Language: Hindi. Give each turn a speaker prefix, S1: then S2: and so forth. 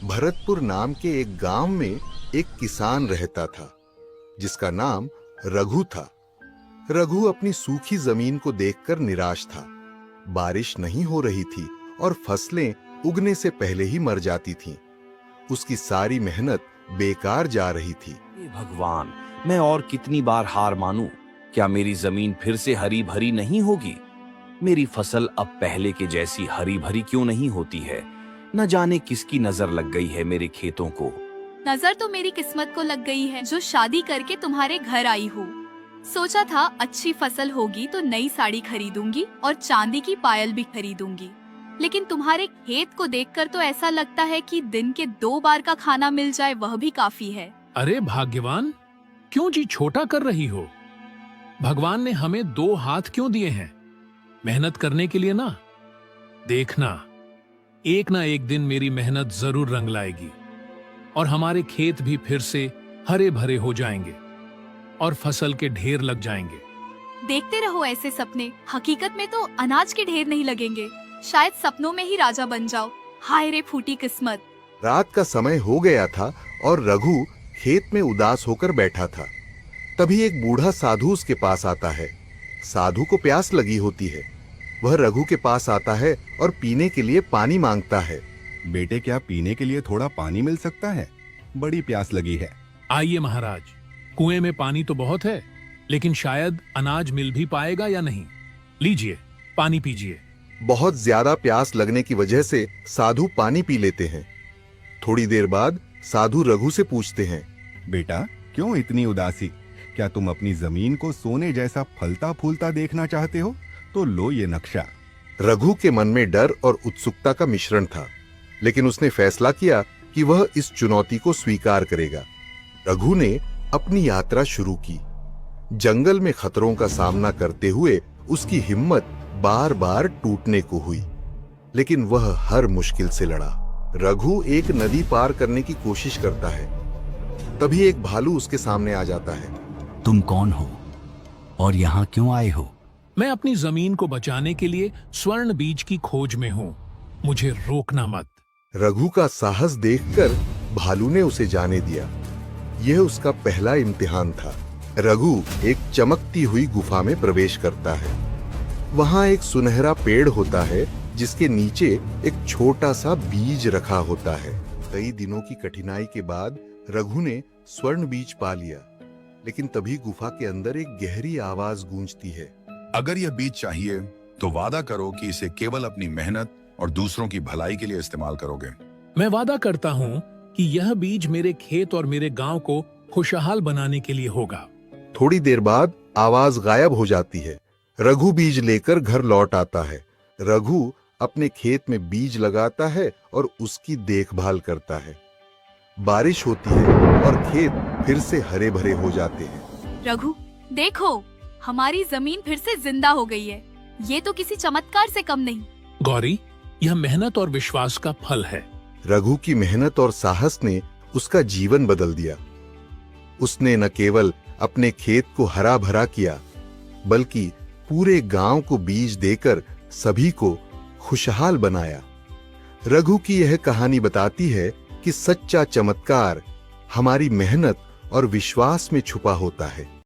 S1: भरतपुर नाम के एक गांव में एक किसान रहता था जिसका नाम रघु था। रघु अपनी सूखी जमीन को देखकर निराश था। बारिश नहीं हो रही थी और फसलें उगने से पहले ही मर जाती थीं। उसकी सारी मेहनत बेकार जा रही थी।
S2: हे भगवान, मैं और कितनी बार हार मानूं? क्या मेरी जमीन फिर से हरी भरी नहीं होगी? मेरी फसल अब पहले के जैसी हरी भरी क्यों नहीं होती है? न जाने किसकी नजर लग गई है मेरे खेतों को।
S3: नजर तो मेरी किस्मत को लग गई है जो शादी करके तुम्हारे घर आई हूँ। सोचा था अच्छी फसल होगी तो नई साड़ी खरीदूंगी और चांदी की पायल भी खरीदूंगी, लेकिन तुम्हारे खेत को देखकर तो ऐसा लगता है कि दिन के 2 बार का खाना मिल जाए वह भी काफी है।
S4: अरे भाग्यवान, क्यों जी छोटा कर रही हो? भगवान ने हमें 2 हाथ क्यों दिए हैं? मेहनत करने के लिए ना। देखना, एक ना एक दिन मेरी मेहनत जरूर रंग लाएगी और हमारे खेत भी फिर से हरे भरे हो जाएंगे और फसल के ढेर लग जाएंगे।
S3: देखते रहो ऐसे सपने, हकीकत में तो अनाज के ढेर नहीं लगेंगे। शायद सपनों में ही राजा बन जाओ। हाय रे फूटी किस्मत।
S1: रात का समय हो गया था और रघु खेत में उदास होकर बैठा था। तभी एक बूढ़ा साधु उसके पास आता है। साधु को प्यास लगी होती है। वह रघु के पास आता है और पीने के लिए पानी मांगता है।
S5: बेटे, क्या पीने के लिए थोड़ा पानी मिल सकता है? बड़ी प्यास लगी है।
S4: आइए महाराज, कुएं में पानी तो बहुत है, लेकिन शायद अनाज मिल भी पाएगा या नहीं। लीजिए, पानी पीजिए।
S1: बहुत ज्यादा प्यास लगने की वजह से साधु पानी पी लेते हैं। थोड़ी देर बाद साधु रघु से पूछते हैं,
S5: बेटा, क्यों इतनी उदासी? क्या तुम अपनी जमीन को सोने जैसा फलता फूलता देखना चाहते हो? तो लो ये नक्शा।
S1: रघु के मन में डर और उत्सुकता का मिश्रण था, लेकिन उसने फैसला किया कि वह इस चुनौती को स्वीकार करेगा। रघु ने अपनी यात्रा शुरू की। जंगल में खतरों का सामना करते हुए उसकी हिम्मत बार बार टूटने को हुई, लेकिन वह हर मुश्किल से लड़ा। रघु एक नदी पार करने की कोशिश करता है। तभी एक भालू उसके सामने आ जाता है।
S6: तुम कौन हो और यहाँ क्यों आए हो?
S4: मैं अपनी जमीन को बचाने के लिए स्वर्ण बीज की खोज में हूँ। मुझे रोकना मत।
S1: रघु का साहस देखकर भालू ने उसे जाने दिया। यह उसका पहला इम्तिहान था। रघु एक चमकती हुई गुफा में प्रवेश करता है। वहां एक सुनहरा पेड़ होता है जिसके नीचे एक छोटा सा बीज रखा होता है। कई दिनों की कठिनाई के बाद रघु ने स्वर्ण बीज पा लिया, लेकिन तभी गुफा के अंदर एक गहरी आवाज गूंजती है।
S7: अगर यह बीज चाहिए तो वादा करो कि इसे केवल अपनी मेहनत और दूसरों की भलाई के लिए इस्तेमाल करोगे।
S4: मैं वादा करता हूँ कि यह बीज मेरे खेत और मेरे गांव को खुशहाल बनाने के लिए होगा।
S1: थोड़ी देर बाद आवाज गायब हो जाती है। रघु बीज लेकर घर लौट आता है। रघु अपने खेत में बीज लगाता है और उसकी देखभाल करता है। बारिश होती है और खेत फिर से हरे भरे हो जाते हैं।
S3: रघु, देखो, हमारी जमीन फिर से जिंदा हो गई है। ये तो किसी चमत्कार से कम नहीं।
S4: गौरी, यह मेहनत और विश्वास का फल है।
S1: रघु की मेहनत और साहस ने उसका जीवन बदल दिया। उसने न केवल अपने खेत को हरा भरा किया, बल्कि पूरे गांव को बीज देकर सभी को खुशहाल बनाया। रघु की यह कहानी बताती है कि सच्चा चमत्कार हमारी मेहनत और विश्वास में छुपा होता है।